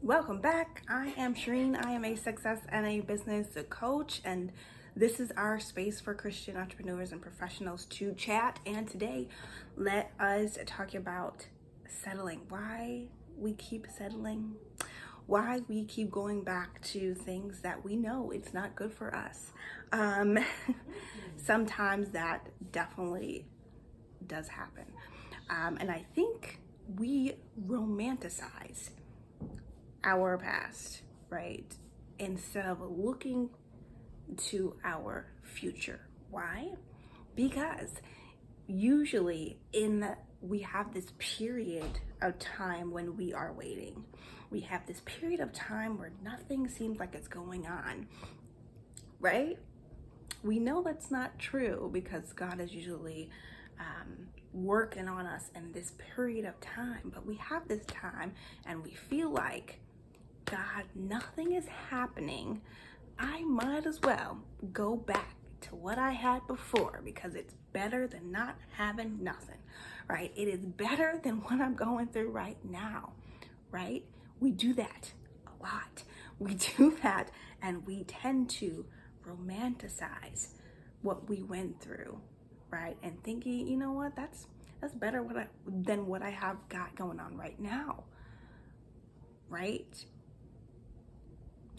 Welcome back. I am Shireen. I am a success and a business coach, and this is our space for Christian entrepreneurs and professionals to chat. And today, let us talk about settling. Why we keep settling, why we keep going back to things that we know it's not good for us. Sometimes that definitely does happen. And I think we romanticize our past, right? Instead of looking to our future. Why? Because usually we have this period of time when we are waiting. We have this period of time where nothing seems like it's going on, right? We know that's not true because God is usually working on us in this period of time, but we have this time and we feel like, God, nothing is happening. I might as well go back to what I had before because it's better than not having nothing, right? It is better than what I'm going through right now, right? We do that a lot. We do that, and we tend to romanticize what we went through, right? And thinking, you know what, that's better than what I have got going on right now, right?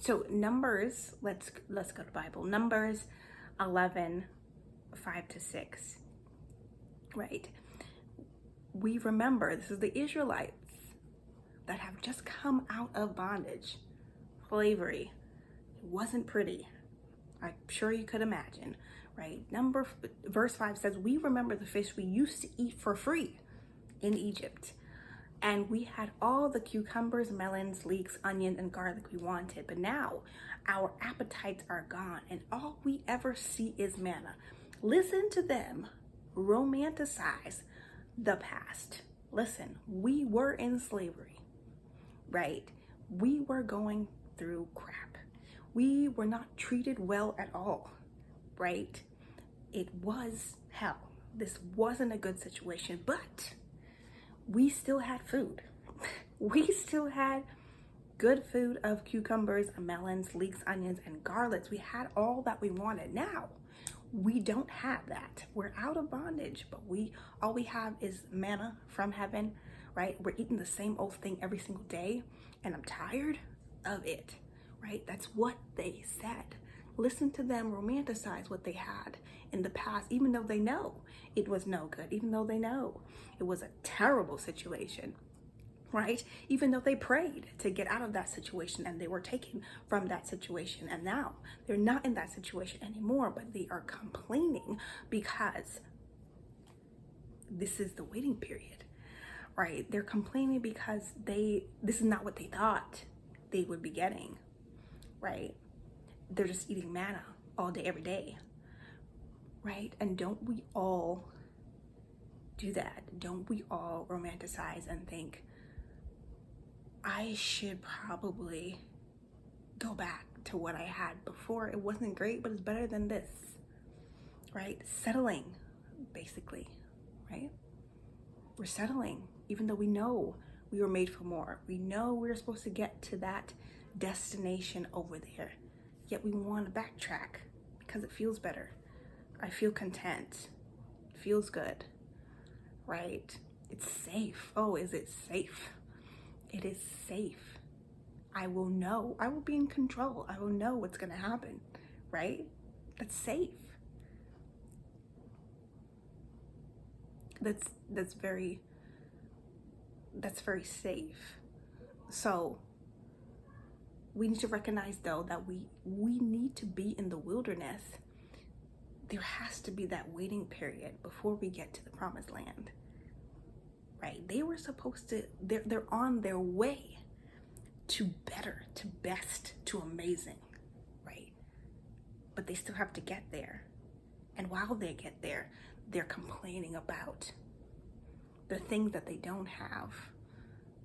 So Numbers, let's go to Bible. Numbers 11, 5-6, right? We remember this is the Israelites that have just come out of bondage, slavery. It wasn't pretty. I'm sure you could imagine, right? Verse 5 says, we remember the fish we used to eat for free in Egypt. And we had all the cucumbers, melons, leeks, onions, and garlic we wanted. But now our appetites are gone and all we ever see is manna. Listen to them romanticize the past. Listen, we were in slavery, right? We were going through crap. We were not treated well at all, right? It was hell. This wasn't a good situation, but we still had food. We still had good food of cucumbers, melons, leeks, onions, and garlics. We had all that we wanted. Now, we don't have that. We're out of bondage, but all we have is manna from heaven, right? We're eating the same old thing every single day, and I'm tired of it, right? That's what they said. Listen to them romanticize what they had in the past, even though they know it was no good, even though they know it was a terrible situation, right? Even though they prayed to get out of that situation and they were taken from that situation, and now they're not in that situation anymore, but they are complaining because this is the waiting period, right? They're complaining because this is not what they thought they would be getting, right? They're just eating manna all day, every day, right? And don't we all do that? Don't we all romanticize and think, I should probably go back to what I had before? It wasn't great, but it's better than this, right? Settling, basically, right? We're settling, even though we know we were made for more. We know we're supposed to get to that destination over there. Yet we want to backtrack because it feels better. I feel content. It feels good, right? It's safe. Oh, is it safe? It is safe. I will know. I will be in control. I will know what's going to happen, right? That's safe. That's very safe. So we need to recognize, though, that we need to be in the wilderness. There has to be that waiting period before we get to the promised land, right? They were supposed to, they're on their way to better, to best, to amazing, right? But they still have to get there. And while they get there, they're complaining about the things that they don't have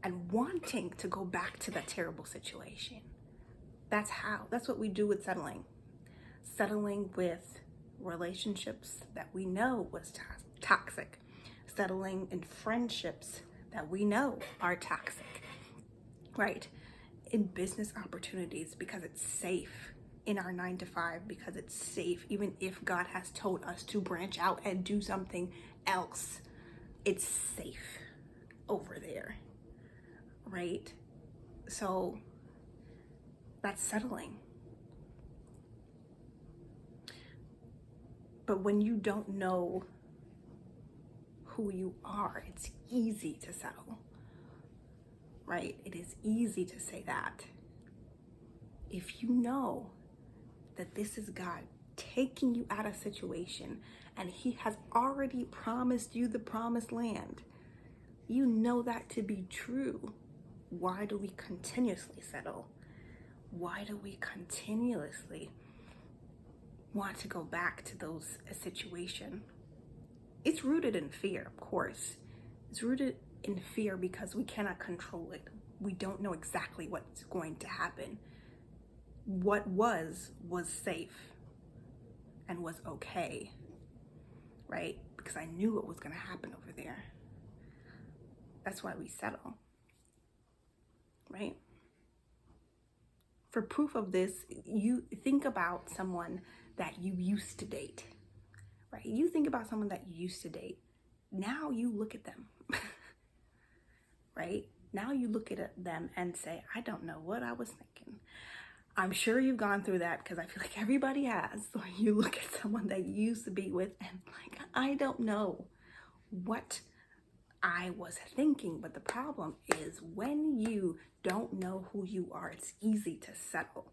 and wanting to go back to that terrible situation. That's what we do with settling. Settling with relationships that we know was toxic. Settling in friendships that we know are toxic, right? in business opportunities because it's safe, in our 9 to 5 because it's safe, even if God has told us to branch out and do something else, it's safe over there, right? So that's settling. But when you don't know who you are, it's easy to settle, right? It is easy to say that. If you know that this is God taking you out of a situation and he has already promised you the promised land, you know that to be true. Why do we continuously settle? Why do we continuously want to go back to those situation? It's rooted in fear, of course. It's rooted in fear because we cannot control it. We don't know exactly what's going to happen. What was safe and was okay, right? Because I knew what was going to happen over there. That's why we settle, right? For proof of this, you think about someone that you used to date, right? You think about someone that you used to date. Now you look at them, right? Now you look at them and say, I don't know what I was thinking. I'm sure you've gone through that because I feel like everybody has. So you look at someone that you used to be with and like, I don't know what I was thinking. But the problem is when you don't know who you are, it's easy to settle,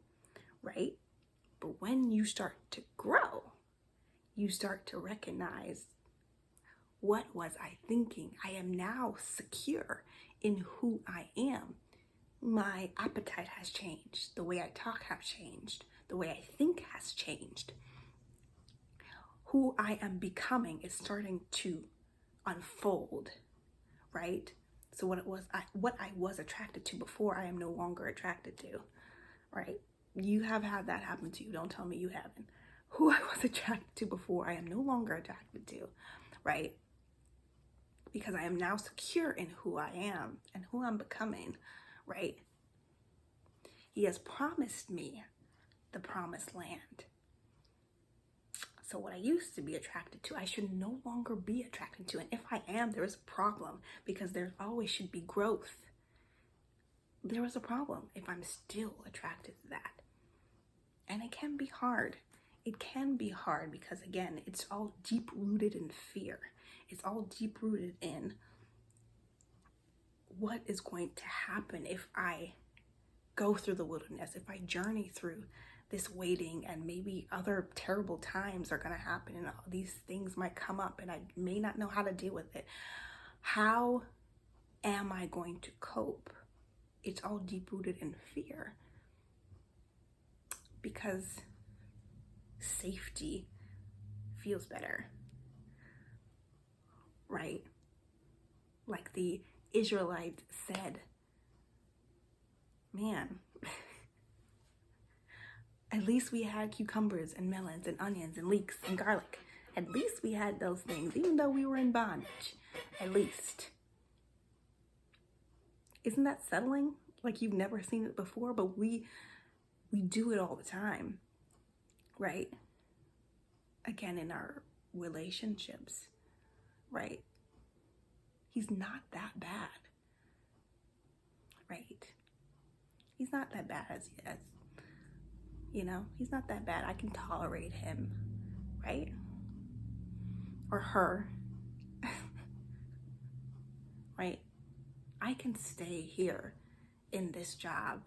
right? But when you start to grow, you start to recognize, what was I thinking? I am now secure in who I am. My appetite has changed. The way I talk has changed. The way I think has changed. Who I am becoming is starting to unfold, right? So what I was attracted to before, I am no longer attracted to, right? You have had that happen to you. Don't tell me you haven't. Who I was attracted to before, I am no longer attracted to, right? Because I am now secure in who I am and who I'm becoming, right? He has promised me the promised land. So what I used to be attracted to, I should no longer be attracted to. And if I am, there is a problem because there always should be growth. There is a problem if I'm still attracted to that. And it can be hard. It can be hard because, again, it's all deep rooted in fear. It's all deep rooted in what is going to happen if I go through the wilderness, if I journey through this waiting, and maybe other terrible times are going to happen and all these things might come up and I may not know how to deal with it. How am I going to cope? It's all deep rooted in fear because safety feels better, right? Like the Israelites said, man, at least we had cucumbers and melons and onions and leeks and garlic. At least we had those things, even though we were in bondage, at least. Isn't that settling? Like you've never seen it before, but we do it all the time, right? Again, in our relationships, right? He's not that bad, right? He's not that bad as he's not that bad. I can tolerate him, right? Or her, right? I can stay here in this job,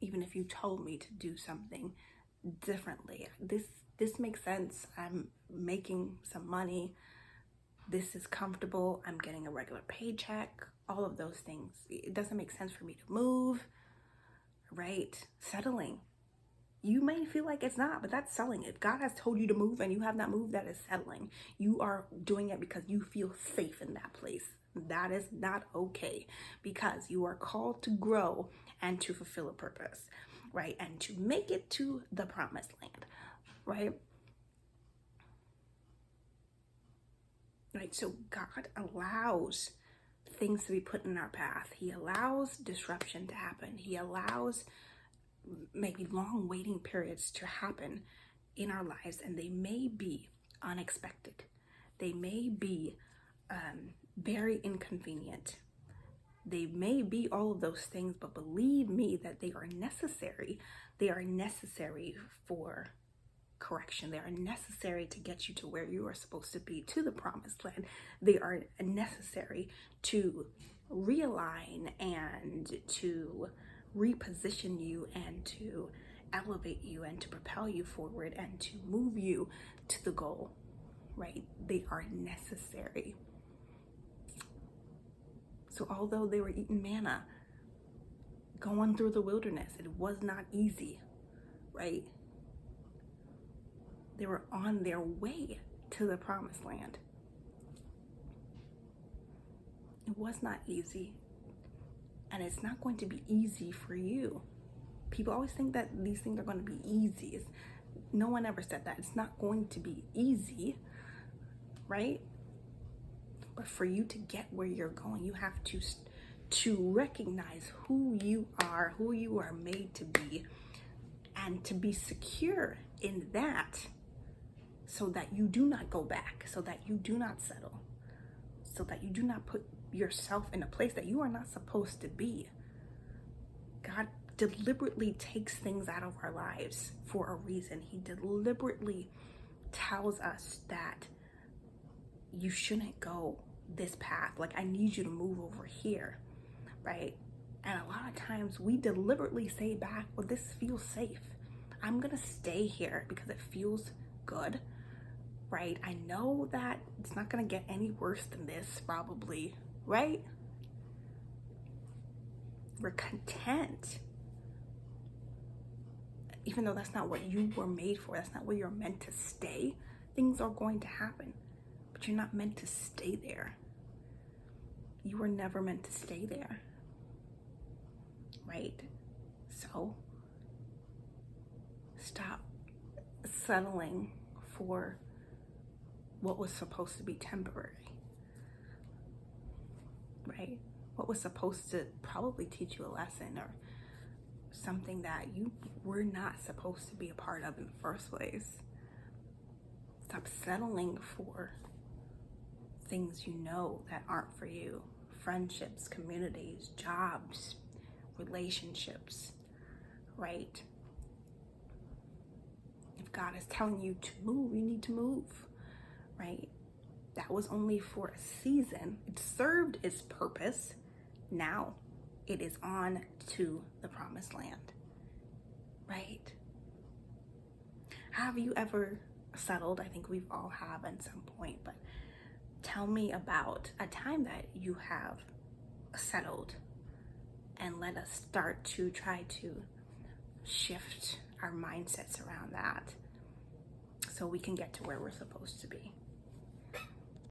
even if you told me to do something differently. This makes sense. I'm making some money. This is comfortable. I'm getting a regular paycheck. All of those things. It doesn't make sense for me to move, right? Settling. You may feel like it's not, but that's selling. If God has told you to move and you have not moved, that is settling. You are doing it because you feel safe in that place. That is not okay because you are called to grow and to fulfill a purpose, right? And to make it to the promised land, right? Right, so God allows things to be put in our path. He allows disruption to happen. He allows maybe long waiting periods to happen in our lives, and they may be unexpected. They may be very inconvenient. They may be all of those things, but believe me that they are necessary. They are necessary for correction. They are necessary to get you to where you are supposed to be, to the promised land. They are necessary to realign and to reposition you and to elevate you and to propel you forward and to move you to the goal, right? They are necessary. So although they were eating manna, going through the wilderness, it was not easy, right? They were on their way to the promised land. It was not easy. And it's not going to be easy for you. People always think that these things are going to be easy. No one ever said that. It's not going to be easy, right? But for you to get where you're going, you have to recognize who you are made to be, and to be secure in that, so that you do not go back, so that you do not settle, so that you do not put yourself in a place that you are not supposed to be. God deliberately takes things out of our lives for a reason. He deliberately tells us that you shouldn't go this path. Like, I need you to move over here, right? And a lot of times we deliberately say back, well, this feels safe. I'm gonna stay here because it feels good, right? I know that it's not gonna get any worse than this, probably, right? We're content. Even though that's not what you were made for, that's not where you're meant to stay. Things are going to happen, but you're not meant to stay there. You were never meant to stay there, right? So stop settling for what was supposed to be temporary, right? What was supposed to probably teach you a lesson, or something that you were not supposed to be a part of in the first place. Stop settling for things you know that aren't for you. Friendships, communities, jobs, relationships, right? If God is telling you to move, you need to move, right? That was only for a season. It served its purpose. Now it is on to the promised land, right? Have you ever settled? I think we've all have at some point, but tell me about a time that you have settled, and let us start to try to shift our mindsets around that so we can get to where we're supposed to be.